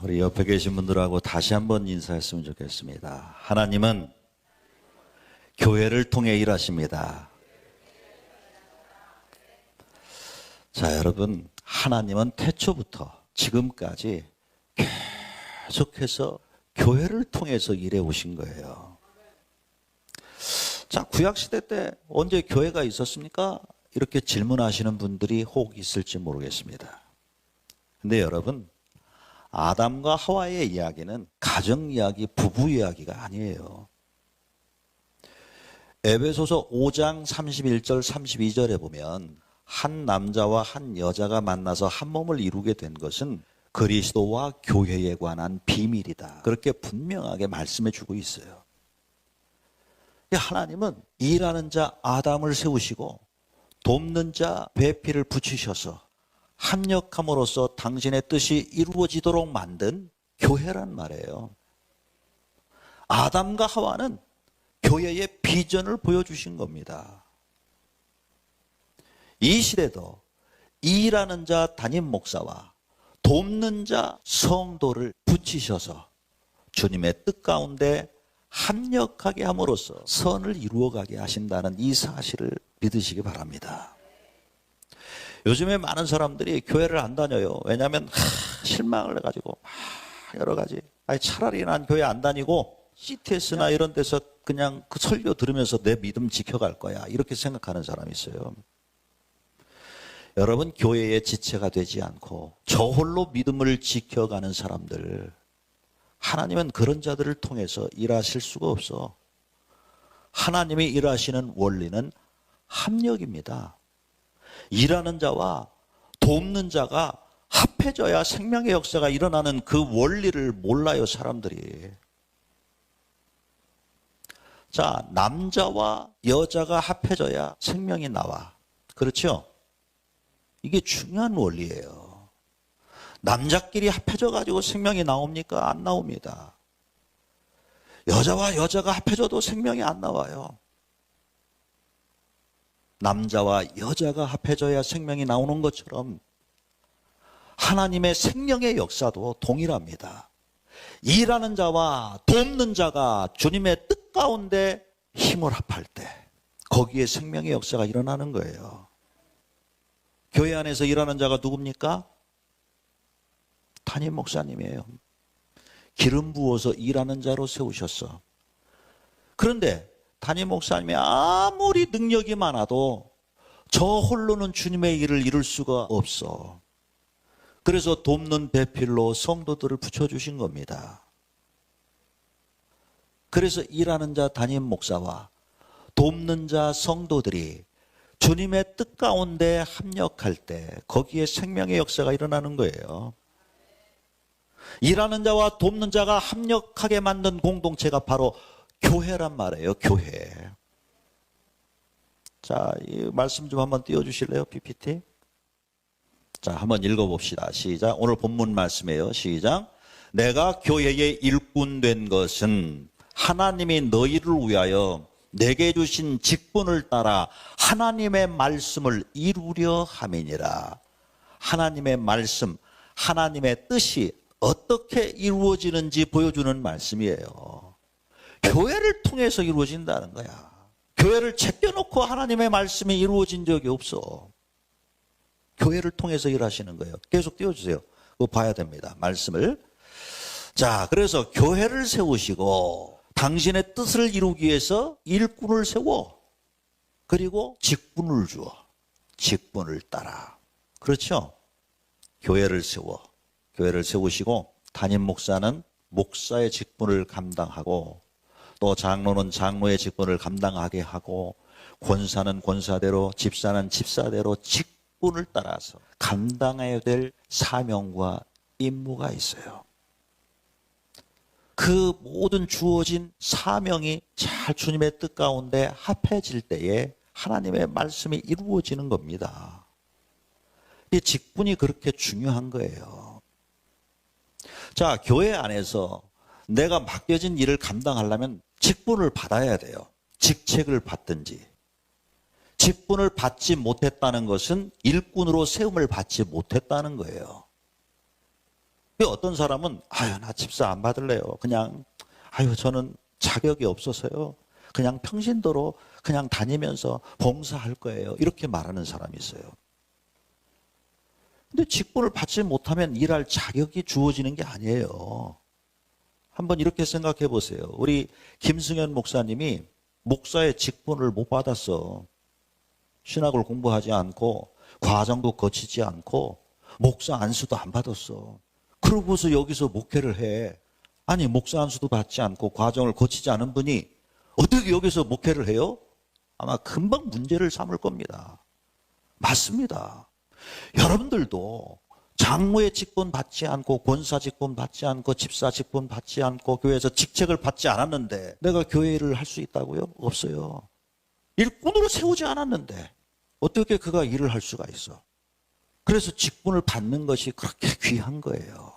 우리 옆에 계신 분들하고 다시 한번 인사했으면 좋겠습니다. 하나님은 교회를 통해 일하십니다. 자, 여러분, 하나님은 태초부터 지금까지 계속해서 교회를 통해서 일해 오신 거예요. 자, 구약시대 때 언제 교회가 있었습니까? 이렇게 질문하시는 분들이 혹 있을지 모르겠습니다. 근데 여러분, 아담과 하와의 이야기는 가정 이야기, 부부 이야기가 아니에요. 에베소서 5장 31절 32절에 보면 한 남자와 한 여자가 만나서 한 몸을 이루게 된 것은 그리스도와 교회에 관한 비밀이다. 그렇게 분명하게 말씀해 주고 있어요. 하나님은 일하는 자 아담을 세우시고 돕는 자 배필을 붙이셔서 합력함으로써 당신의 뜻이 이루어지도록 만든 교회란 말이에요. 아담과 하와는 교회의 비전을 보여주신 겁니다. 이 시대도 일하는 자 담임 목사와 돕는 자 성도를 붙이셔서 주님의 뜻 가운데 합력하게 함으로써 선을 이루어가게 하신다는 이 사실을 믿으시기 바랍니다. 요즘에 많은 사람들이 교회를 안 다녀요. 왜냐하면 실망을 해가지고 여러 가지. 차라리 난 교회 안 다니고 CTS나 이런 데서 그냥 그 설교 들으면서 내 믿음 지켜갈 거야. 이렇게 생각하는 사람이 있어요. 여러분, 교회의 지체가 되지 않고 저 홀로 믿음을 지켜가는 사람들, 하나님은 그런 자들을 통해서 일하실 수가 없어. 하나님이 일하시는 원리는 합력입니다. 일하는 자와 돕는 자가 합해져야 생명의 역사가 일어나는 그 원리를 몰라요, 사람들이. 자, 남자와 여자가 합해져야 생명이 나와. 그렇죠? 이게 중요한 원리예요. 남자끼리 합해져가지고 생명이 나옵니까? 안 나옵니다. 여자와 여자가 합해져도 생명이 안 나와요. 남자와 여자가 합해져야 생명이 나오는 것처럼 하나님의 생명의 역사도 동일합니다. 일하는 자와 돕는 자가 주님의 뜻 가운데 힘을 합할 때 거기에 생명의 역사가 일어나는 거예요. 교회 안에서 일하는 자가 누굽니까? 담임 목사님이에요. 기름 부어서 일하는 자로 세우셨어. 그런데 담임 목사님이 아무리 능력이 많아도 저 홀로는 주님의 일을 이룰 수가 없어. 그래서 돕는 배필로 성도들을 붙여주신 겁니다. 그래서 일하는 자 담임 목사와 돕는 자 성도들이 주님의 뜻 가운데 합력할 때 거기에 생명의 역사가 일어나는 거예요. 일하는 자와 돕는 자가 합력하게 만든 공동체가 바로 교회란 말이에요. 교회. 자, 이 말씀 좀 한번 띄워주실래요? PPT. 자, 한번 읽어봅시다. 시작. 오늘 본문 말씀이에요. 시작. 내가 교회의 일꾼 된 것은 하나님이 너희를 위하여 내게 주신 직분을 따라 하나님의 말씀을 이루려 함이니라. 하나님의 말씀, 하나님의 뜻이 어떻게 이루어지는지 보여주는 말씀이에요. 교회를 통해서 이루어진다는 거야. 교회를 제껴놓고 하나님의 말씀이 이루어진 적이 없어. 교회를 통해서 일하시는 거예요. 계속 띄워주세요. 그거 봐야 됩니다. 말씀을. 자, 그래서 교회를 세우시고 당신의 뜻을 이루기 위해서 일꾼을 세워. 그리고 직분을 주어. 직분을 따라. 그렇죠? 교회를 세워. 교회를 세우시고 담임 목사는 목사의 직분을 감당하고 또 장로는 장로의 직분을 감당하게 하고 권사는 권사대로 집사는 집사대로 직분을 따라서 감당해야 될 사명과 임무가 있어요. 그 모든 주어진 사명이 잘 주님의 뜻 가운데 합해질 때에 하나님의 말씀이 이루어지는 겁니다. 이 직분이 그렇게 중요한 거예요. 자, 교회 안에서 내가 맡겨진 일을 감당하려면 직분을 받아야 돼요. 직책을 받든지. 직분을 받지 못했다는 것은 일꾼으로 세움을 받지 못했다는 거예요. 어떤 사람은 아유 나 집사 안 받을래요. 그냥 아유 저는 자격이 없어서요. 그냥 평신도로 그냥 다니면서 봉사할 거예요. 이렇게 말하는 사람이 있어요. 근데 직분을 받지 못하면 일할 자격이 주어지는 게 아니에요. 한번 이렇게 생각해 보세요. 우리 김승현 목사님이 목사의 직분을 못 받았어. 신학을 공부하지 않고 과정도 거치지 않고 목사 안수도 안 받았어. 그러고서 여기서 목회를 해. 아니 목사 안수도 받지 않고 과정을 거치지 않은 분이 어떻게 여기서 목회를 해요? 아마 금방 문제를 삼을 겁니다. 맞습니다. 여러분들도 장로의 직분 받지 않고 권사 직분 받지 않고 집사 직분 받지 않고 교회에서 직책을 받지 않았는데 내가 교회 일을 할 수 있다고요? 없어요. 일꾼으로 세우지 않았는데 어떻게 그가 일을 할 수가 있어? 그래서 직분을 받는 것이 그렇게 귀한 거예요.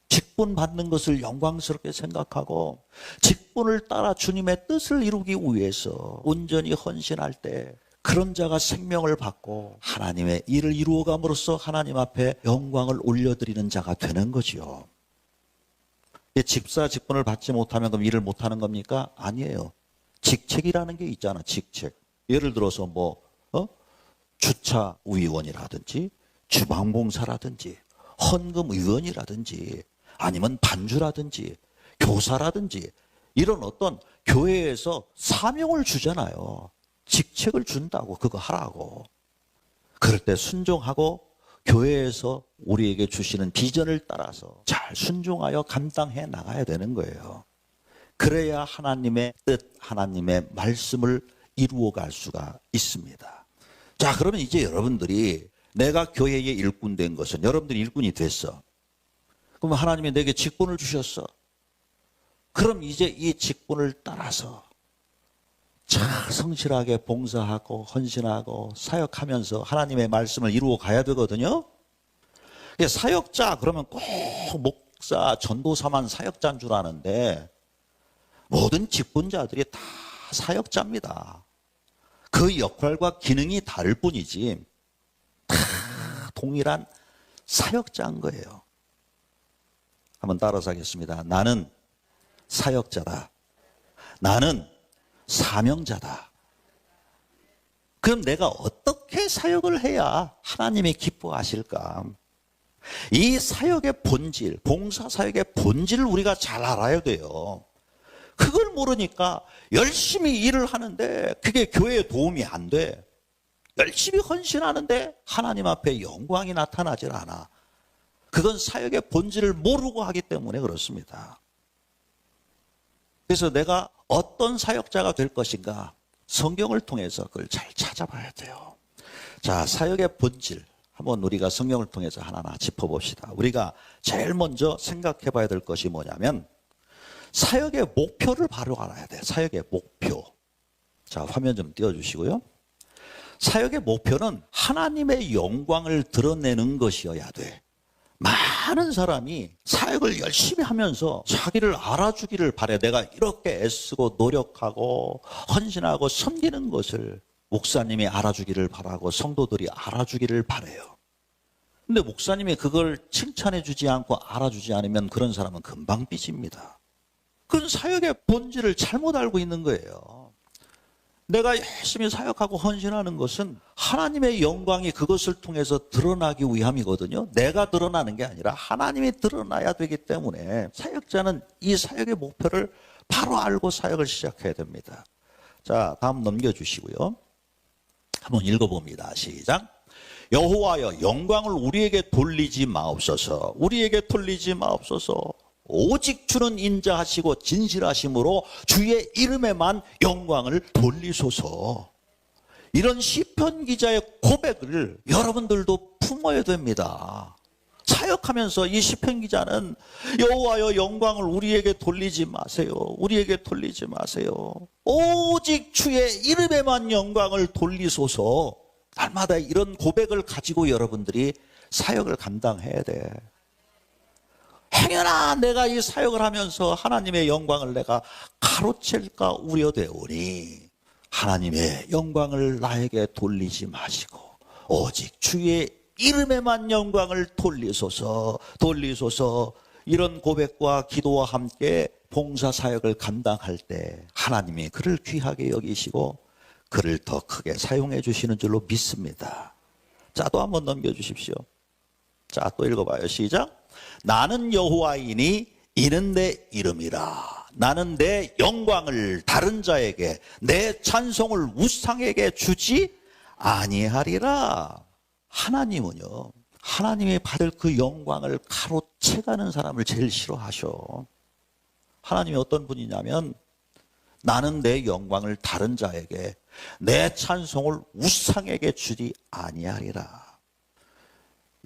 직분 받는 것을 영광스럽게 생각하고 직분을 따라 주님의 뜻을 이루기 위해서 온전히 헌신할 때 그런 자가 생명을 받고 하나님의 일을 이루어감으로써 하나님 앞에 영광을 올려드리는 자가 되는 거지요. 집사 직분을 받지 못하면 그럼 일을 못하는 겁니까? 아니에요. 직책이라는 게 있잖아. 직책. 예를 들어서 주차위원이라든지 주방봉사라든지 헌금위원이라든지 아니면 반주라든지 교사라든지 이런 어떤 교회에서 사명을 주잖아요. 직책을 준다고 그거 하라고. 그럴 때 순종하고 교회에서 우리에게 주시는 비전을 따라서 잘 순종하여 감당해 나가야 되는 거예요. 그래야 하나님의 뜻, 하나님의 말씀을 이루어갈 수가 있습니다. 자, 그러면 이제 여러분들이 내가 교회의 일꾼 된 것은 여러분들이 일꾼이 됐어. 그럼 하나님이 내게 직분을 주셨어. 그럼 이제 이 직분을 따라서 잘 성실하게 봉사하고 헌신하고 사역하면서 하나님의 말씀을 이루어 가야 되거든요. 사역자 그러면 꼭 목사, 전도사만 사역자인 줄 아는데 모든 직분자들이 다 사역자입니다. 그 역할과 기능이 다를 뿐이지 다 동일한 사역자인 거예요. 한번 따라서 하겠습니다. 나는 사역자다. 나는 사명자다. 그럼 내가 어떻게 사역을 해야 하나님이 기뻐하실까? 이 사역의 본질, 봉사 사역의 본질을 우리가 잘 알아야 돼요. 그걸 모르니까 열심히 일을 하는데 그게 교회에 도움이 안 돼. 열심히 헌신하는데 하나님 앞에 영광이 나타나질 않아. 그건 사역의 본질을 모르고 하기 때문에 그렇습니다. 그래서 내가 어떤 사역자가 될 것인가 성경을 통해서 그걸 잘 찾아봐야 돼요. 자, 사역의 본질 한번 우리가 성경을 통해서 하나하나 짚어봅시다. 우리가 제일 먼저 생각해 봐야 될 것이 뭐냐면 사역의 목표를 바로 알아야 돼. 사역의 목표. 자, 화면 좀 띄워주시고요. 사역의 목표는 하나님의 영광을 드러내는 것이어야 돼. 많은 사람이 사역을 열심히 하면서 자기를 알아주기를 바래. 내가 이렇게 애쓰고 노력하고 헌신하고 섬기는 것을 목사님이 알아주기를 바라고 성도들이 알아주기를 바래요. 근데 목사님이 그걸 칭찬해 주지 않고 알아주지 않으면 그런 사람은 금방 삐집니다. 그건 사역의 본질을 잘못 알고 있는 거예요. 내가 열심히 사역하고 헌신하는 것은 하나님의 영광이 그것을 통해서 드러나기 위함이거든요. 내가 드러나는 게 아니라 하나님이 드러나야 되기 때문에 사역자는 이 사역의 목표를 바로 알고 사역을 시작해야 됩니다. 자, 다음 넘겨주시고요. 한번 읽어봅니다. 시작. 여호와여 영광을 우리에게 돌리지 마옵소서. 우리에게 돌리지 마옵소서. 오직 주는 인자하시고 진실하심으로 주의 이름에만 영광을 돌리소서. 이런 시편 기자의 고백을 여러분들도 품어야 됩니다. 사역하면서 이 시편 기자는 여호와여 영광을 우리에게 돌리지 마세요. 우리에게 돌리지 마세요. 오직 주의 이름에만 영광을 돌리소서. 날마다 이런 고백을 가지고 여러분들이 사역을 감당해야 돼. 행여나 내가 이 사역을 하면서 하나님의 영광을 내가 가로챌까 우려되오니 하나님의 영광을 나에게 돌리지 마시고 오직 주의 이름에만 영광을 돌리소서, 돌리소서. 이런 고백과 기도와 함께 봉사 사역을 감당할 때 하나님이 그를 귀하게 여기시고 그를 더 크게 사용해 주시는 줄로 믿습니다. 자, 또 한번 넘겨주십시오. 자, 또 읽어봐요. 시작. 나는 여호와이니 이는 내 이름이라. 나는 내 영광을 다른 자에게, 내 찬송을 우상에게 주지 아니하리라. 하나님은요, 하나님이 받을 그 영광을 가로채가는 사람을 제일 싫어하셔. 하나님이 어떤 분이냐면 나는 내 영광을 다른 자에게, 내 찬송을 우상에게 주지 아니하리라.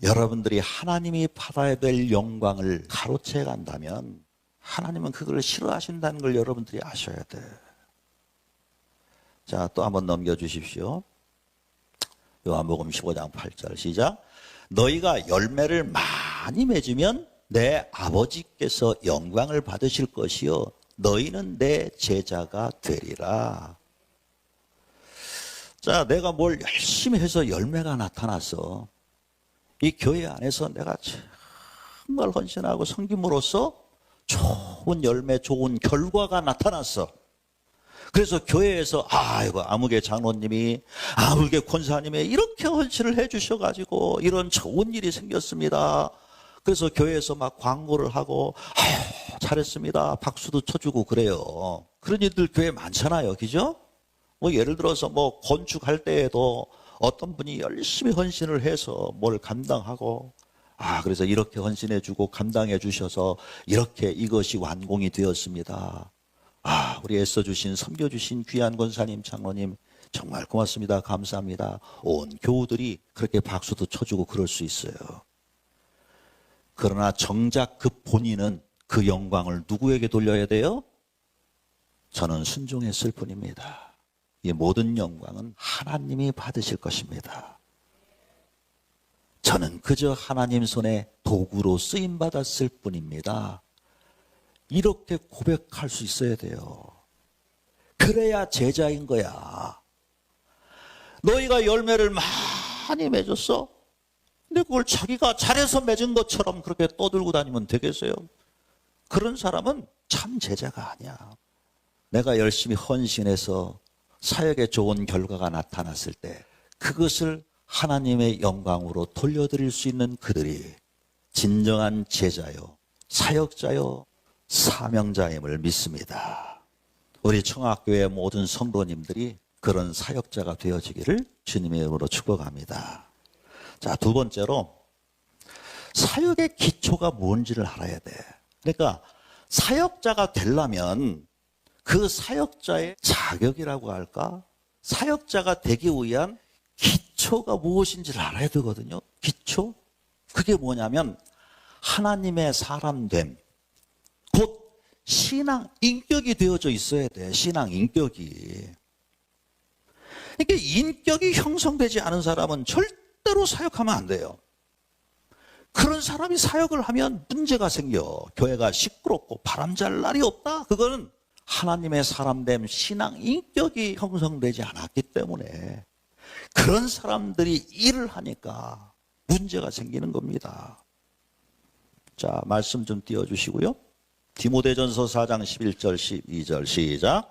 여러분들이 하나님이 받아야 될 영광을 가로채 간다면 하나님은 그걸 싫어하신다는 걸 여러분들이 아셔야 돼. 자, 또 한번 넘겨주십시오. 요한복음 15장 8절 시작. 너희가 열매를 많이 맺으면 내 아버지께서 영광을 받으실 것이요 너희는 내 제자가 되리라. 자, 내가 뭘 열심히 해서 열매가 나타났어. 이 교회 안에서 내가 정말 헌신하고 섬김으로써 좋은 열매, 좋은 결과가 나타났어. 그래서 교회에서 아이고 아무개 장로님이, 아무개 권사님이 이렇게 헌신을 해 주셔가지고 이런 좋은 일이 생겼습니다. 그래서 교회에서 막 광고를 하고 아유 잘했습니다 박수도 쳐주고 그래요. 그런 일들 교회 많잖아요, 그죠? 뭐 예를 들어서 뭐 건축할 때에도 어떤 분이 열심히 헌신을 해서 뭘 감당하고, 그래서 이렇게 헌신해 주고 감당해 주셔서 이렇게 이것이 완공이 되었습니다. 우리 애써주신, 섬겨주신 귀한 권사님, 장로님 정말 고맙습니다. 감사합니다. 온 교우들이 그렇게 박수도 쳐주고 그럴 수 있어요. 그러나 정작 그 본인은 그 영광을 누구에게 돌려야 돼요? 저는 순종했을 뿐입니다. 이 모든 영광은 하나님이 받으실 것입니다. 저는 그저 하나님 손에 도구로 쓰임받았을 뿐입니다. 이렇게 고백할 수 있어야 돼요. 그래야 제자인 거야. 너희가 열매를 많이 맺었어? 근데 그걸 자기가 잘해서 맺은 것처럼 그렇게 떠들고 다니면 되겠어요? 그런 사람은 참 제자가 아니야. 내가 열심히 헌신해서 사역에 좋은 결과가 나타났을 때 그것을 하나님의 영광으로 돌려드릴 수 있는 그들이 진정한 제자요, 사역자요, 사명자임을 믿습니다. 우리 청학교의 모든 성도님들이 그런 사역자가 되어지기를 주님의 이름으로 축복합니다. 자, 두 번째로 사역의 기초가 뭔지를 알아야 돼. 그러니까 사역자가 되려면 그 사역자의 자격이라고 할까? 사역자가 되기 위한 기초가 무엇인지를 알아야 되거든요. 기초? 그게 뭐냐면 하나님의 사람됨, 곧 신앙 인격이 되어져 있어야 돼. 신앙 인격이. 그러니까 인격이 형성되지 않은 사람은 절대로 사역하면 안 돼요. 그런 사람이 사역을 하면 문제가 생겨. 교회가 시끄럽고 바람잘 날이 없다. 그거는 하나님의 사람됨, 신앙 인격이 형성되지 않았기 때문에 그런 사람들이 일을 하니까 문제가 생기는 겁니다. 자, 말씀 좀 띄워주시고요. 디모데전서 4장 11절 12절 시작.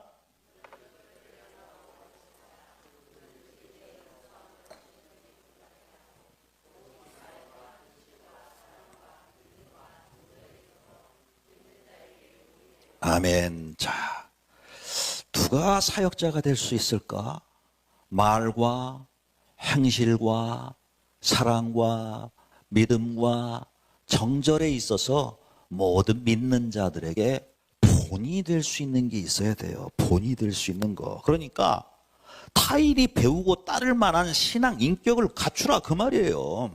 아멘. 자, 누가 사역자가 될 수 있을까? 말과 행실과 사랑과 믿음과 정절에 있어서 모든 믿는 자들에게 본이 될 수 있는 게 있어야 돼요. 본이 될 수 있는 거. 그러니까 타인이 배우고 따를 만한 신앙 인격을 갖추라 그 말이에요.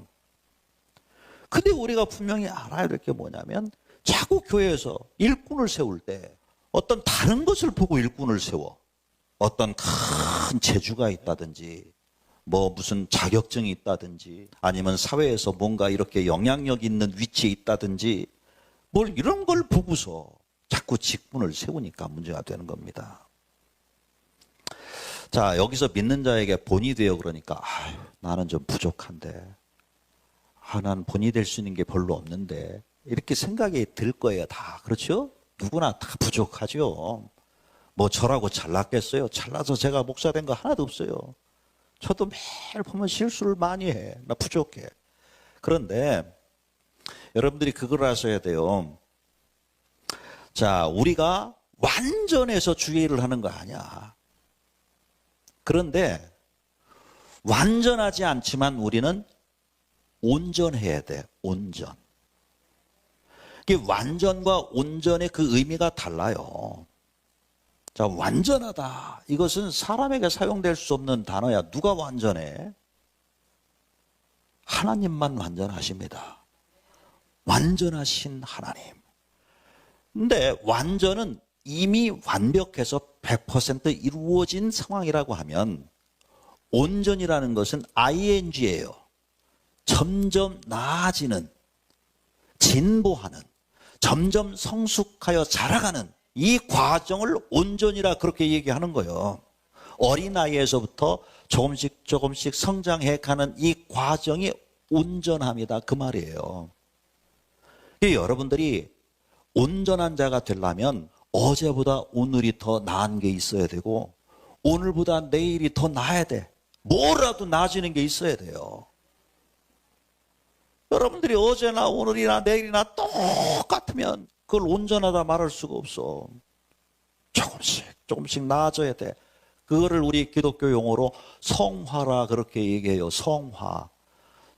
근데 우리가 분명히 알아야 될 게 뭐냐면 자꾸 교회에서 일꾼을 세울 때 어떤 다른 것을 보고 일꾼을 세워. 어떤 큰 재주가 있다든지 뭐 무슨 자격증이 있다든지 아니면 사회에서 뭔가 이렇게 영향력 있는 위치에 있다든지 뭘 이런 걸 보고서 자꾸 직분을 세우니까 문제가 되는 겁니다. 자, 여기서 믿는 자에게 본이 되어 그러니까 나는 좀 부족한데 난 본이 될 수 있는 게 별로 없는데 이렇게 생각이 들 거예요. 다 그렇죠? 누구나 다 부족하죠. 뭐 저라고 잘났겠어요? 잘나서 제가 목사 된 거 하나도 없어요. 저도 매일 보면 실수를 많이 해. 나 부족해. 그런데 여러분들이 그걸 아셔야 돼요. 자, 우리가 완전해서 주의를 하는 거 아니야. 그런데 완전하지 않지만 우리는 온전해야 돼. 온전. 이게 완전과 온전의 그 의미가 달라요. 자, 완전하다. 이것은 사람에게 사용될 수 없는 단어야. 누가 완전해? 하나님만 완전하십니다. 완전하신 하나님. 근데 완전은 이미 완벽해서 100% 이루어진 상황이라고 하면 온전이라는 것은 ing예요. 점점 나아지는, 진보하는, 점점 성숙하여 자라가는 이 과정을 온전이라 그렇게 얘기하는 거예요. 어린아이에서부터 조금씩 성장해 가는 이 과정이 온전함이다 그 말이에요. 여러분들이 온전한 자가 되려면 어제보다 오늘이 더 나은 게 있어야 되고 오늘보다 내일이 더 나아야 돼. 뭐라도 나아지는 게 있어야 돼요. 여러분들이 어제나 오늘이나 내일이나 똑같으면 그걸 온전하다 말할 수가 없어. 조금씩 나아져야 돼. 그거를 우리 기독교 용어로 성화라 그렇게 얘기해요. 성화.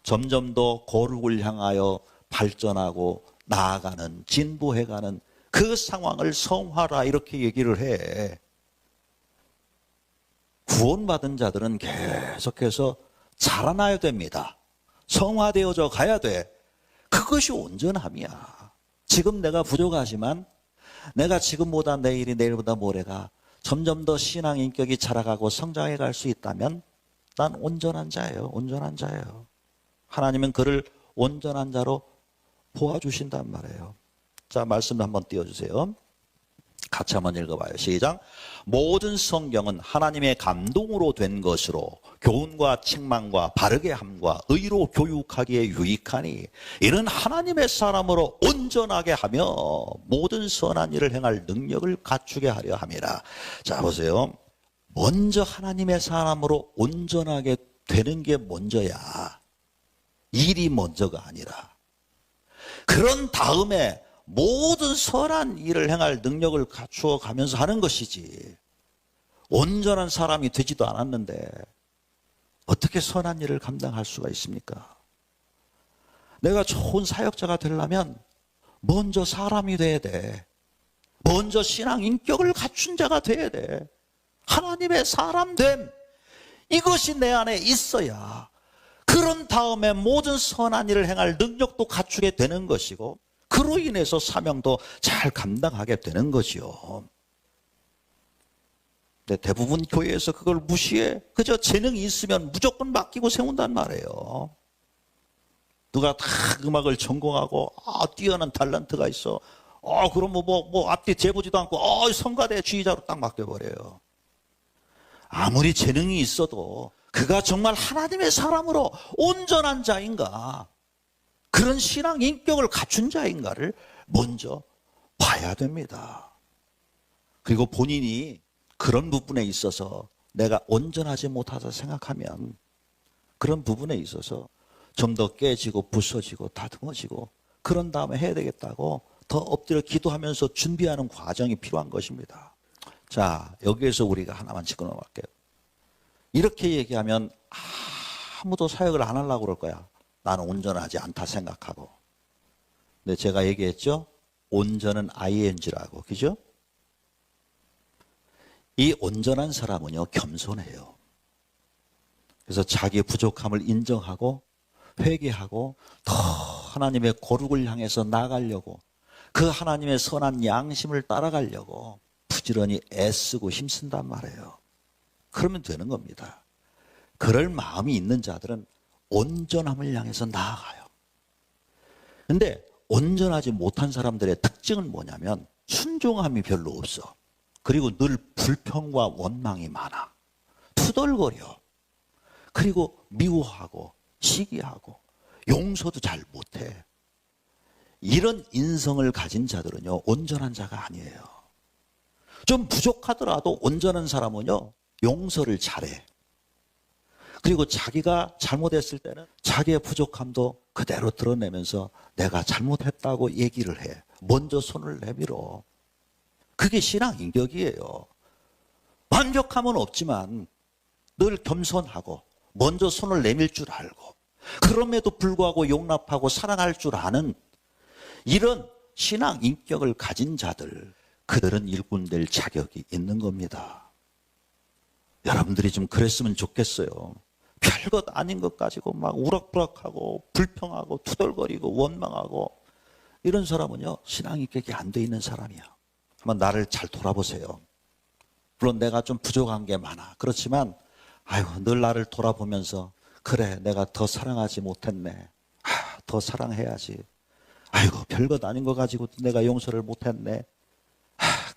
점점 더 거룩을 향하여 발전하고 나아가는, 진보해가는 그 상황을 성화라 이렇게 얘기를 해. 구원받은 자들은 계속해서 자라나야 됩니다. 성화되어져 가야 돼. 그것이 온전함이야. 지금 내가 부족하지만 내가 지금보다 내일이 내일보다 모레가 점점 더 신앙 인격이 자라가고 성장해 갈 수 있다면 난 온전한 자예요. 온전한 자예요. 하나님은 그를 온전한 자로 보아주신단 말이에요. 자, 말씀 한번 띄워주세요. 같이 한번 읽어봐요. 시작. 모든 성경은 하나님의 감동으로 된 것으로 교훈과 책망과 바르게 함과 의로 교육하기에 유익하니 이는 하나님의 사람으로 온전하게 하며 모든 선한 일을 행할 능력을 갖추게 하려 함이라. 자, 보세요. 먼저 하나님의 사람으로 온전하게 되는 게 먼저야. 일이 먼저가 아니라. 그런 다음에 모든 선한 일을 행할 능력을 갖추어 가면서 하는 것이지. 온전한 사람이 되지도 않았는데 어떻게 선한 일을 감당할 수가 있습니까? 내가 좋은 사역자가 되려면 먼저 사람이 돼야 돼. 먼저 신앙 인격을 갖춘 자가 돼야 돼. 하나님의 사람됨. 이것이 내 안에 있어야 그런 다음에 모든 선한 일을 행할 능력도 갖추게 되는 것이고 그로 인해서 사명도 잘 감당하게 되는 거지요. 근데 대부분 교회에서 그걸 무시해. 그저 재능이 있으면 무조건 맡기고 세운단 말이에요. 누가 다 음악을 전공하고 뛰어난 탤런트가 있어. 그럼 뭐 앞뒤 재보지도 않고 성가대 지휘자로 딱 맡겨버려요. 아무리 재능이 있어도 그가 정말 하나님의 사람으로 온전한 자인가, 그런 신앙 인격을 갖춘 자인가를 먼저 봐야 됩니다. 그리고 본인이 그런 부분에 있어서 내가 온전하지 못하다 생각하면 그런 부분에 있어서 좀 더 깨지고 부서지고 다듬어지고 그런 다음에 해야 되겠다고 더 엎드려 기도하면서 준비하는 과정이 필요한 것입니다. 자, 여기에서 우리가 하나만 짚고 넘어갈게요. 이렇게 얘기하면 아무도 사역을 안 하려고 그럴 거야. 나는 온전하지 않다 생각하고. 근데 제가 얘기했죠? 온전은 ing라고. 그죠? 이 온전한 사람은요, 겸손해요. 그래서 자기의 부족함을 인정하고 회개하고 더 하나님의 거룩을 향해서 나아가려고, 그 하나님의 선한 양심을 따라가려고 부지런히 애쓰고 힘쓴단 말이에요. 그러면 되는 겁니다. 그럴 마음이 있는 자들은 온전함을 향해서 나아가요. 근데 온전하지 못한 사람들의 특징은 뭐냐면 순종함이 별로 없어. 그리고 늘 불평과 원망이 많아. 투덜거려. 그리고 미워하고 시기하고 용서도 잘 못해. 이런 인성을 가진 자들은요, 온전한 자가 아니에요. 좀 부족하더라도 온전한 사람은요, 용서를 잘해. 그리고 자기가 잘못했을 때는 자기의 부족함도 그대로 드러내면서 내가 잘못했다고 얘기를 해. 먼저 손을 내밀어. 그게 신앙 인격이에요. 완벽함은 없지만 늘 겸손하고 먼저 손을 내밀 줄 알고 그럼에도 불구하고 용납하고 사랑할 줄 아는 이런 신앙 인격을 가진 자들, 그들은 일꾼 될 자격이 있는 겁니다. 여러분들이 좀 그랬으면 좋겠어요. 별것 아닌 것 가지고 막 우락부락하고 불평하고 투덜거리고 원망하고 이런 사람은요, 신앙 인격이 안 돼 있는 사람이야. 한번 나를 잘 돌아보세요. 물론 내가 좀 부족한 게 많아. 그렇지만 아이고, 늘 나를 돌아보면서 그래, 내가 더 사랑하지 못했네. 더 사랑해야지. 아이고, 별것 아닌 거 가지고 내가 용서를 못했네.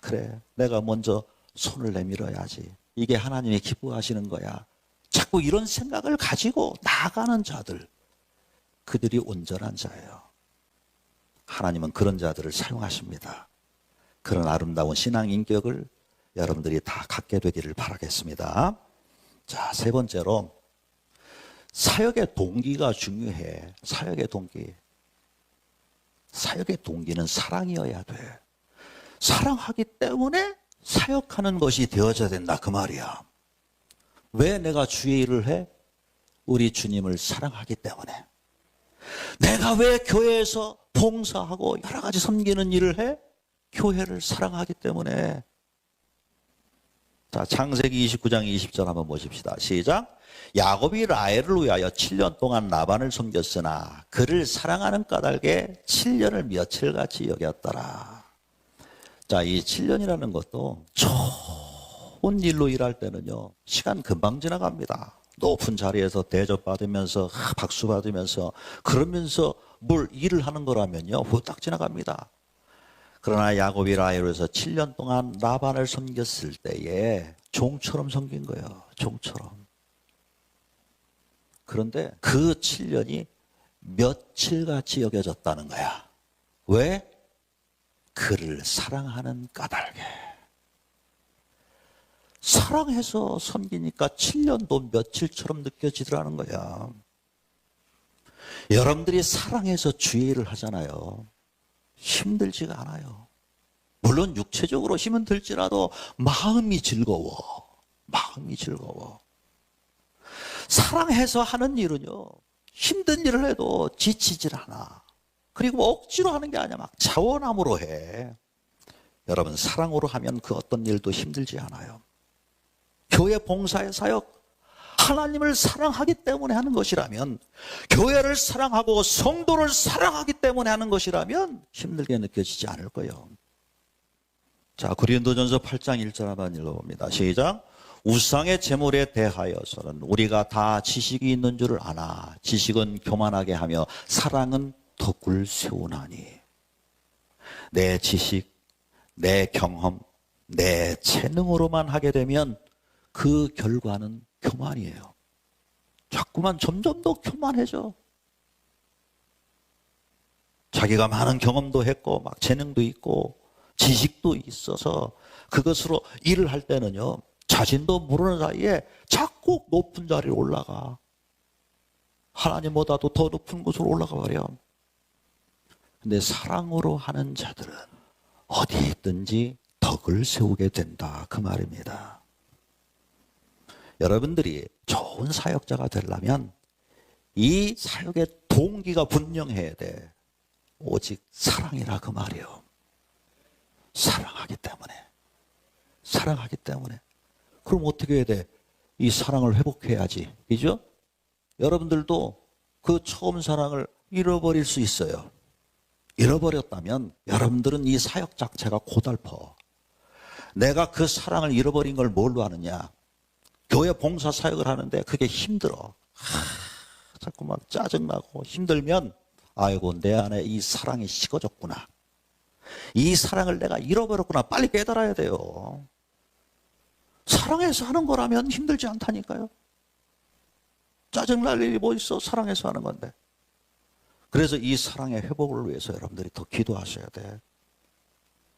그래, 내가 먼저 손을 내밀어야지. 이게 하나님이 기뻐하시는 거야. 자꾸 이런 생각을 가지고 나아가는 자들, 그들이 온전한 자예요. 하나님은 그런 자들을 사용하십니다. 그런 아름다운 신앙 인격을 여러분들이 다 갖게 되기를 바라겠습니다. 자, 세 번째로 사역의 동기가 중요해. 사역의 동기. 사역의 동기는 사랑이어야 돼. 사랑하기 때문에 사역하는 것이 되어져야 된다, 그 말이야. 왜 내가 주의 일을 해? 우리 주님을 사랑하기 때문에. 내가 왜 교회에서 봉사하고 여러 가지 섬기는 일을 해? 교회를 사랑하기 때문에. 자, 창세기 29장 20절 한번 보십시다. 시작. 야곱이 라헬을 위하여 7년 동안 라반을 섬겼으나 그를 사랑하는 까닭에 7년을 며칠같이 여겼더라. 자, 이 7년이라는 것도 좋은 일로 일할 때는요, 시간 금방 지나갑니다. 높은 자리에서 대접받으면서 박수 받으면서 그러면서 뭘 일을 하는 거라면요, 후딱 지나갑니다. 그러나 야곱이 라헬에서 7년 동안 라반을 섬겼을 때에 종처럼 섬긴 거예요. 종처럼. 그런데 그 7년이 며칠같이 여겨졌다는 거야. 왜? 그를 사랑하는 까닭에. 사랑해서 섬기니까 7년도 며칠처럼 느껴지더라는 거야. 여러분들이 사랑해서 주의 일을 하잖아요. 힘들지가 않아요. 물론 육체적으로 힘은 들지라도 마음이 즐거워. 마음이 즐거워. 사랑해서 하는 일은요, 힘든 일을 해도 지치질 않아. 그리고 억지로 하는 게 아니야. 막 자원함으로 해. 여러분, 사랑으로 하면 그 어떤 일도 힘들지 않아요. 교회 봉사의 사역, 하나님을 사랑하기 때문에 하는 것이라면, 교회를 사랑하고 성도를 사랑하기 때문에 하는 것이라면 힘들게 느껴지지 않을 거예요. 자, 고린도전서 8장 1절 한번 읽어봅니다. 시작. 우상의 제물에 대하여서는 우리가 다 지식이 있는 줄을 아나 지식은 교만하게 하며 사랑은 덕을 세우나니. 내 지식, 내 경험, 내 재능으로만 하게 되면 그 결과는 교만이에요. 자꾸만 점점 더 교만해져. 자기가 많은 경험도 했고 막 재능도 있고 지식도 있어서 그것으로 일을 할 때는요, 자신도 모르는 사이에 자꾸 높은 자리에 올라가. 하나님보다도 더 높은 곳으로 올라가 버려. 근데 사랑으로 하는 자들은 어디 있든지 덕을 세우게 된다, 그 말입니다. 여러분들이 좋은 사역자가 되려면 이 사역의 동기가 분명해야 돼. 오직 사랑이라, 그 말이에요. 사랑하기 때문에. 사랑하기 때문에. 그럼 어떻게 해야 돼? 이 사랑을 회복해야지. 그죠? 여러분들도 그 처음 사랑을 잃어버릴 수 있어요. 잃어버렸다면 여러분들은 이 사역 자체가 고달퍼. 내가 그 사랑을 잃어버린 걸 뭘로 아느냐? 교회 봉사 사역을 하는데 그게 힘들어. 자꾸 막 짜증나고 힘들면 아이고, 내 안에 이 사랑이 식어졌구나. 이 사랑을 내가 잃어버렸구나. 빨리 깨달아야 돼요. 사랑해서 하는 거라면 힘들지 않다니까요. 짜증날 일이 뭐 있어? 사랑해서 하는 건데. 그래서 이 사랑의 회복을 위해서 여러분들이 더 기도하셔야 돼.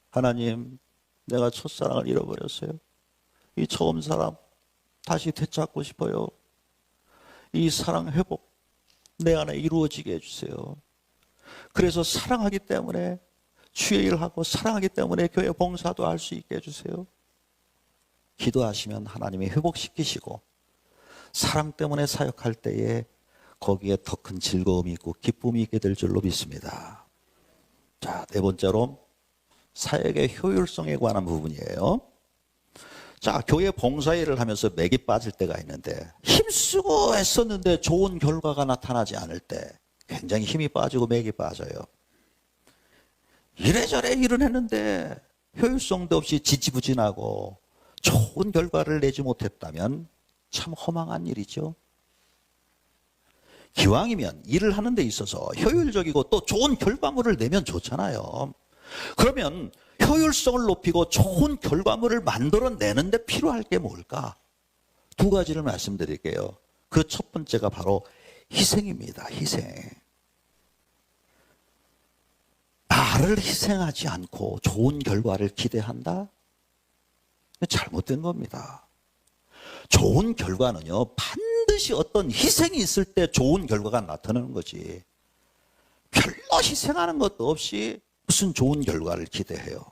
하나님, 내가 첫사랑을 잃어버렸어요. 이 처음 사람 다시 되찾고 싶어요. 이 사랑 회복 내 안에 이루어지게 해주세요. 그래서 사랑하기 때문에 주의 일을 하고 사랑하기 때문에 교회 봉사도 할 수 있게 해주세요. 기도하시면 하나님이 회복시키시고 사랑 때문에 사역할 때에 거기에 더 큰 즐거움이 있고 기쁨이 있게 될 줄로 믿습니다. 자, 네 번째로 사역의 효율성에 관한 부분이에요. 자, 교회 봉사일을 하면서 맥이 빠질 때가 있는데 힘쓰고 애썼는데 좋은 결과가 나타나지 않을 때 굉장히 힘이 빠지고 맥이 빠져요. 이래저래 일은 했는데 효율성도 없이 지지부진하고 좋은 결과를 내지 못했다면 참 허망한 일이죠. 기왕이면 일을 하는 데 있어서 효율적이고 또 좋은 결과물을 내면 좋잖아요. 그러면 효율성을 높이고 좋은 결과물을 만들어내는 데 필요할 게 뭘까? 두 가지를 말씀드릴게요. 그 첫 번째가 바로 희생입니다. 희생. 나를 희생하지 않고 좋은 결과를 기대한다? 잘못된 겁니다. 좋은 결과는요, 반드시 어떤 희생이 있을 때 좋은 결과가 나타나는 거지. 별로 희생하는 것도 없이 무슨 좋은 결과를 기대해요.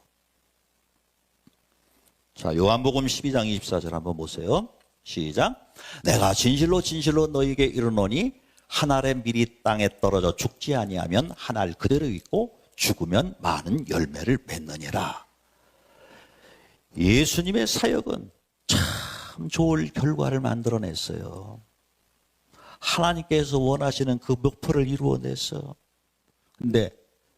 자, 요한복음 12장 24절 한번 보세요. 시작. 내가 진실로 진실로 너희에게 이르노니 한 알의 밀이 땅에 떨어져 죽지 아니하면 한 알 그대로 있고 죽으면 많은 열매를 맺느니라. 예수님의 사역은 참 좋은 결과를 만들어냈어요. 하나님께서 원하시는 그 목표를 이루어냈어. 근데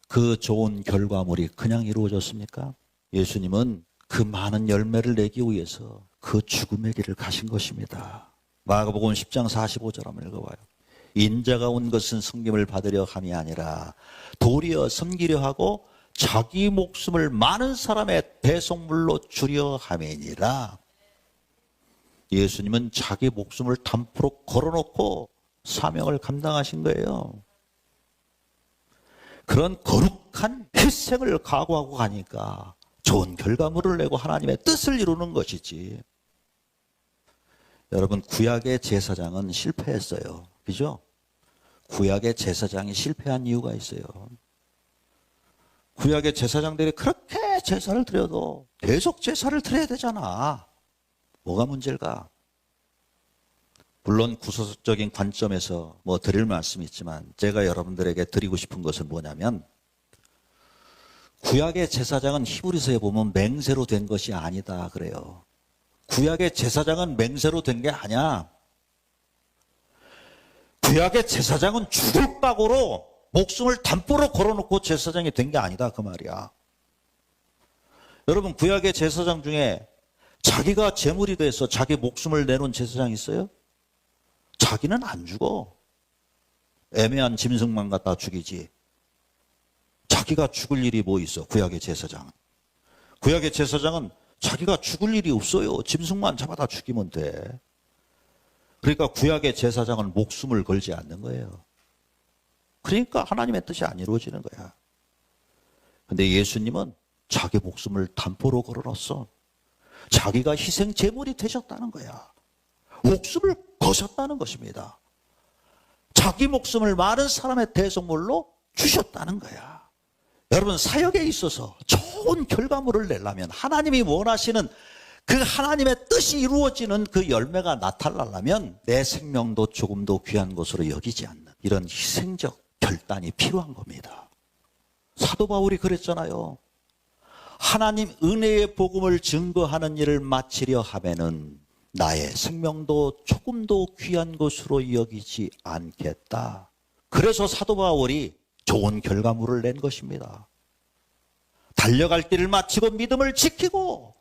그 좋은 결과물이 그냥 이루어졌습니까? 예수님은 그 많은 열매를 내기 위해서 그 죽음의 길을 가신 것입니다. 마가복음 10장 45절 한번 읽어봐요. 인자가 온 것은 섬김을 받으려 함이 아니라 도리어 섬기려 하고 자기 목숨을 많은 사람의 대속물로 주려 함이니라. 예수님은 자기 목숨을 담보로 걸어놓고 사명을 감당하신 거예요. 그런 거룩한 희생을 각오하고 가니까 좋은 결과물을 내고 하나님의 뜻을 이루는 것이지. 여러분, 구약의 제사장은 실패했어요. 그죠? 구약의 제사장이 실패한 이유가 있어요. 구약의 제사장들이 그렇게 제사를 드려도 계속 제사를 드려야 되잖아. 뭐가 문제일까? 물론 구속적인 관점에서 뭐 드릴 말씀이 있지만 제가 여러분들에게 드리고 싶은 것은 뭐냐면 구약의 제사장은 히브리서에 보면 맹세로 된 것이 아니다 그래요. 구약의 제사장은 맹세로 된 게 아니야. 구약의 제사장은 죽을 각오로 목숨을 담보로 걸어놓고 제사장이 된 게 아니다 그 말이야. 여러분, 구약의 제사장 중에 자기가 제물이 돼서 자기 목숨을 내놓은 제사장 있어요? 자기는 안 죽어. 애매한 짐승만 갖다 죽이지. 자기가 죽을 일이 뭐 있어, 구약의 제사장은. 구약의 제사장은 자기가 죽을 일이 없어요. 짐승만 잡아다 죽이면 돼. 그러니까 구약의 제사장은 목숨을 걸지 않는 거예요. 그러니까 하나님의 뜻이 안 이루어지는 거야. 근데 예수님은 자기 목숨을 담보로 걸어놨어. 자기가 희생 제물이 되셨다는 거야. 목숨을 거셨다는 것입니다. 자기 목숨을 많은 사람의 대속물로 주셨다는 거야. 여러분, 사역에 있어서 좋은 결과물을 내려면 하나님이 원하시는 그 하나님의 뜻이 이루어지는 그 열매가 나타나려면 내 생명도 조금도 귀한 것으로 여기지 않는 이런 희생적 결단이 필요한 겁니다. 사도 바울이 그랬잖아요. 하나님 은혜의 복음을 증거하는 일을 마치려 하면은 나의 생명도 조금도 귀한 것으로 여기지 않겠다. 그래서 사도 바울이 좋은 결과물을 낸 것입니다. 달려갈 길을 마치고 믿음을 지키고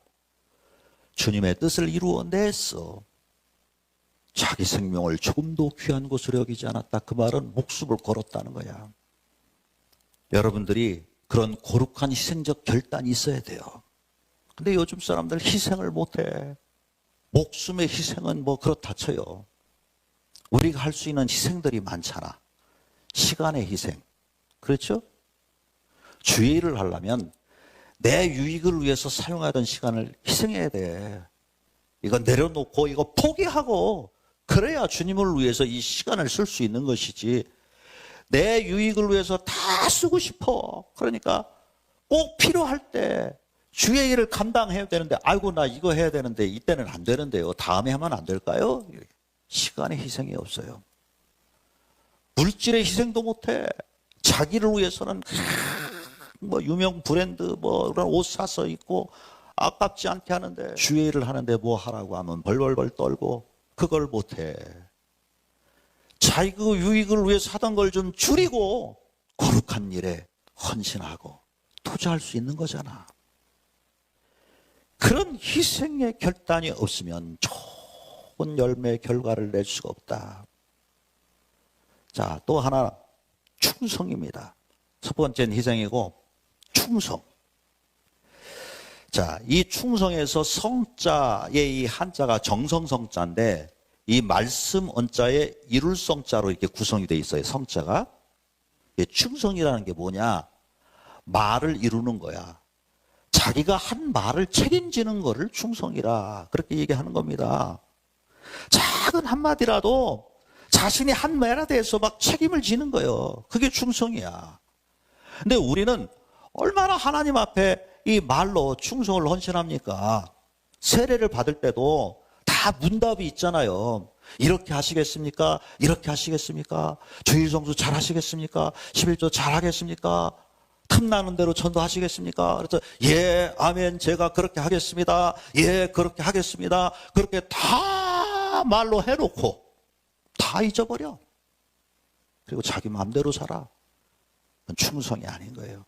주님의 뜻을 이루어냈어. 자기 생명을 조금도 귀한 것으로 여기지 않았다. 그 말은 목숨을 걸었다는 거야. 여러분들이 그런 거룩한 희생적 결단이 있어야 돼요. 근데 요즘 사람들 희생을 못해. 목숨의 희생은 뭐 그렇다 쳐요. 우리가 할 수 있는 희생들이 많잖아. 시간의 희생, 그렇죠? 주의 일을 하려면 내 유익을 위해서 사용하던 시간을 희생해야 돼. 이거 내려놓고 이거 포기하고 그래야 주님을 위해서 이 시간을 쓸 수 있는 것이지. 내 유익을 위해서 다 쓰고 싶어. 그러니까 꼭 필요할 때 주의 일을 감당해야 되는데 아이고 나 이거 해야 되는데 이때는 안 되는데요. 다음에 하면 안 될까요? 시간의 희생이 없어요. 물질의 희생도 못해. 자기를 위해서는 뭐 유명 브랜드 뭐 그런 옷 사서 입고 아깝지 않게 하는데 주의 일을 하는데 뭐 하라고 하면 벌벌벌 떨고 그걸 못해. 자기 그 유익을 위해서 하던 걸 좀 줄이고 거룩한 일에 헌신하고 투자할 수 있는 거잖아. 그런 희생의 결단이 없으면 좋은 열매 결과를 낼 수가 없다. 자, 또 하나 충성입니다. 첫 번째는 희생이고 충성. 자, 이 충성에서 성자의 이 한자가 정성성자인데 이 말씀 언자에 이룰 성자로 이렇게 구성이 되어 있어요. 성자가. 충성이라는 게 뭐냐? 말을 이루는 거야. 자기가 한 말을 책임지는 거를 충성이라 그렇게 얘기하는 겁니다. 작은 한마디라도 자신이 한 말에 대해서 막 책임을 지는 거예요. 그게 충성이야. 근데 우리는 얼마나 하나님 앞에 이 말로 충성을 헌신합니까? 세례를 받을 때도 다 문답이 있잖아요. 이렇게 하시겠습니까? 이렇게 하시겠습니까? 주일 성수 잘 하시겠습니까? 11조 잘 하겠습니까? 틈나는 대로 전도하시겠습니까? 그래서 예, 아멘, 제가 그렇게 하겠습니다. 예, 그렇게 하겠습니다. 그렇게 다 말로 해놓고 다 잊어버려. 그리고 자기 마음대로 살아. 그건 충성이 아닌 거예요.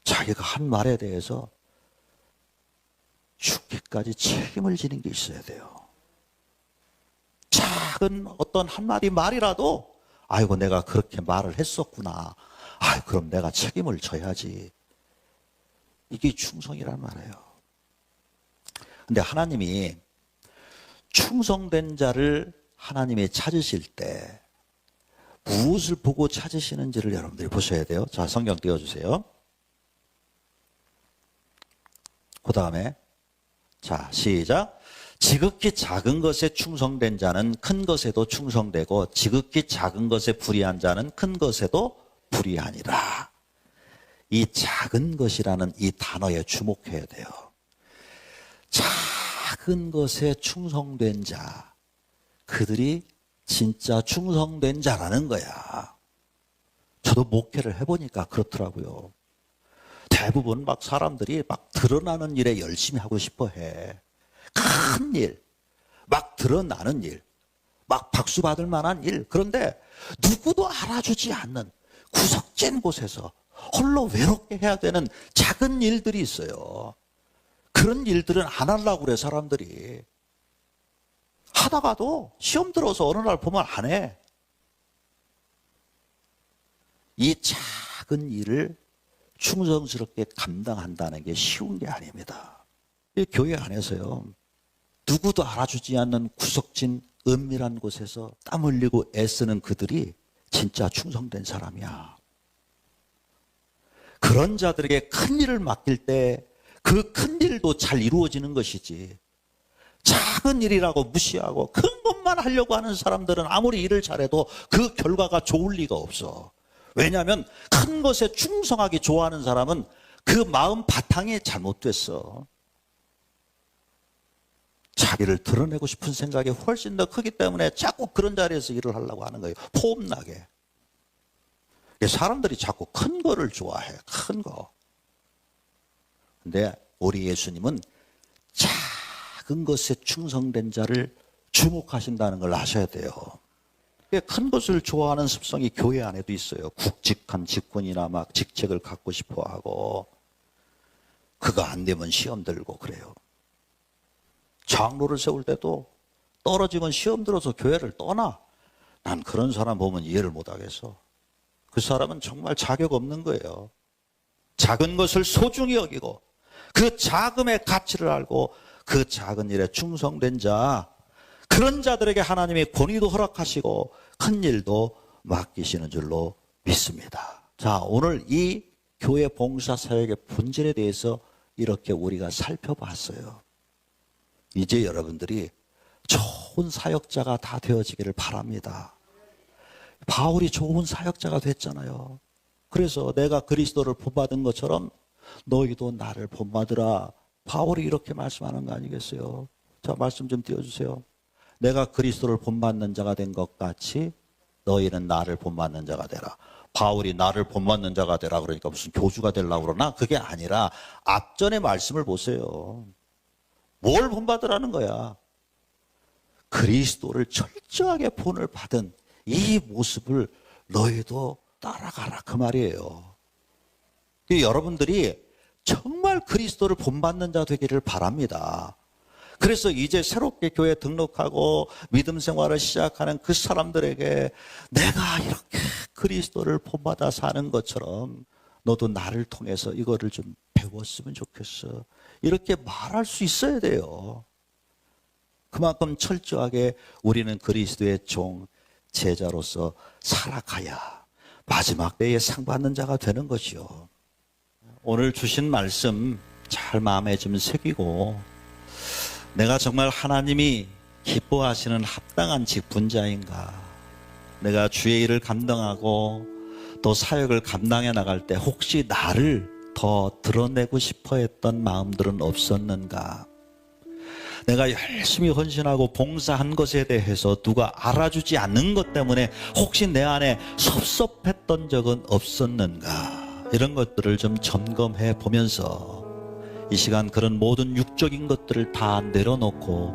자기가 한 말에 대해서 죽기까지 책임을 지는 게 있어야 돼요. 작은 어떤 한마디 말이라도 아이고 내가 그렇게 말을 했었구나. 아이 그럼 내가 책임을 져야지. 이게 충성이란 말이에요. 근데 하나님이 충성된 자를 하나님이 찾으실 때 무엇을 보고 찾으시는지를 여러분들이 보셔야 돼요. 자, 성경 띄워주세요. 그 다음에 자, 시작. 지극히 작은 것에 충성된 자는 큰 것에도 충성되고 지극히 작은 것에 불의한 자는 큰 것에도 불의하니라. 이 작은 것이라는 이 단어에 주목해야 돼요. 작은 것에 충성된 자, 그들이 진짜 충성된 자라는 거야. 저도 목회를 해보니까 그렇더라고요. 대부분 막 사람들이 막 드러나는 일에 열심히 하고 싶어 해. 큰 일, 막 드러나는 일, 막 박수 받을 만한 일. 그런데 누구도 알아주지 않는 구석진 곳에서 홀로 외롭게 해야 되는 작은 일들이 있어요. 그런 일들은 안 하려고 그래, 사람들이. 하다가도 시험 들어서 어느 날 보면 안 해. 이 작은 일을 충성스럽게 감당한다는 게 쉬운 게 아닙니다. 이 교회 안에서요, 누구도 알아주지 않는 구석진 은밀한 곳에서 땀 흘리고 애쓰는 그들이 진짜 충성된 사람이야. 그런 자들에게 큰 일을 맡길 때 그 큰 일도 잘 이루어지는 것이지, 작은 일이라고 무시하고 큰 것만 하려고 하는 사람들은 아무리 일을 잘해도 그 결과가 좋을 리가 없어. 왜냐하면 큰 것에 충성하기 좋아하는 사람은 그 마음 바탕이 잘못됐어. 자기를 드러내고 싶은 생각이 훨씬 더 크기 때문에 자꾸 그런 자리에서 일을 하려고 하는 거예요. 폼나게. 사람들이 자꾸 큰 거를 좋아해. 큰 거. 근데 우리 예수님은 작은 것에 충성된 자를 주목하신다는 걸 아셔야 돼요. 큰 것을 좋아하는 습성이 교회 안에도 있어요. 굵직한 직분이나 막 직책을 갖고 싶어 하고, 그거 안 되면 시험 들고 그래요. 장로를 세울 때도 떨어지면 시험 들어서 교회를 떠나. 난 그런 사람 보면 이해를 못 하겠어. 그 사람은 정말 자격 없는 거예요. 작은 것을 소중히 여기고 그 작음의 가치를 알고 그 작은 일에 충성된 자, 그런 자들에게 하나님이 권위도 허락하시고 큰 일도 맡기시는 줄로 믿습니다. 자, 오늘 이 교회 봉사 사역의 본질에 대해서 이렇게 우리가 살펴봤어요. 이제 여러분들이 좋은 사역자가 다 되어지기를 바랍니다. 바울이 좋은 사역자가 됐잖아요. 그래서 내가 그리스도를 본받은 것처럼 너희도 나를 본받으라. 바울이 이렇게 말씀하는 거 아니겠어요? 자, 말씀 좀 띄워주세요. 내가 그리스도를 본받는 자가 된 것 같이 너희는 나를 본받는 자가 되라. 바울이 나를 본받는 자가 되라 그러니까 무슨 교주가 되려고 그러나 그게 아니라 앞전의 말씀을 보세요. 뭘 본받으라는 거야? 그리스도를 철저하게 본을 받은 이 모습을 너희도 따라가라 그 말이에요. 여러분들이 정말 그리스도를 본받는 자 되기를 바랍니다. 그래서 이제 새롭게 교회에 등록하고 믿음 생활을 시작하는 그 사람들에게 내가 이렇게 그리스도를 본받아 사는 것처럼 너도 나를 통해서 이거를 좀 배웠으면 좋겠어. 이렇게 말할 수 있어야 돼요. 그만큼 철저하게 우리는 그리스도의 종, 제자로서 살아가야 마지막 때에 상 받는 자가 되는 것이요. 오늘 주신 말씀 잘 마음에 좀 새기고 내가 정말 하나님이 기뻐하시는 합당한 직분자인가? 내가 주의 일을 감당하고 또 사역을 감당해 나갈 때 혹시 나를 더 드러내고 싶어 했던 마음들은 없었는가? 내가 열심히 헌신하고 봉사한 것에 대해서 누가 알아주지 않는 것 때문에 혹시 내 안에 섭섭했던 적은 없었는가? 이런 것들을 좀 점검해 보면서 이 시간 그런 모든 육적인 것들을 다 내려놓고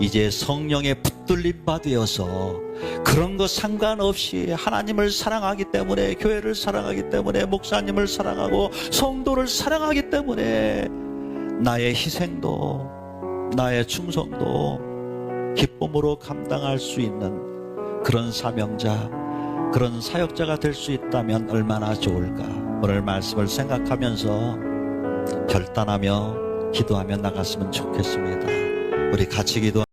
이제 성령의 붙들림 받으어서 그런 거 상관없이 하나님을 사랑하기 때문에, 교회를 사랑하기 때문에, 목사님을 사랑하고 성도를 사랑하기 때문에 나의 희생도 나의 충성도 기쁨으로 감당할 수 있는 그런 사명자, 그런 사역자가 될 수 있다면 얼마나 좋을까. 오늘 말씀을 생각하면서 결단하며 기도하며 나갔으면 좋겠습니다. 우리 같이 기도하겠습니다.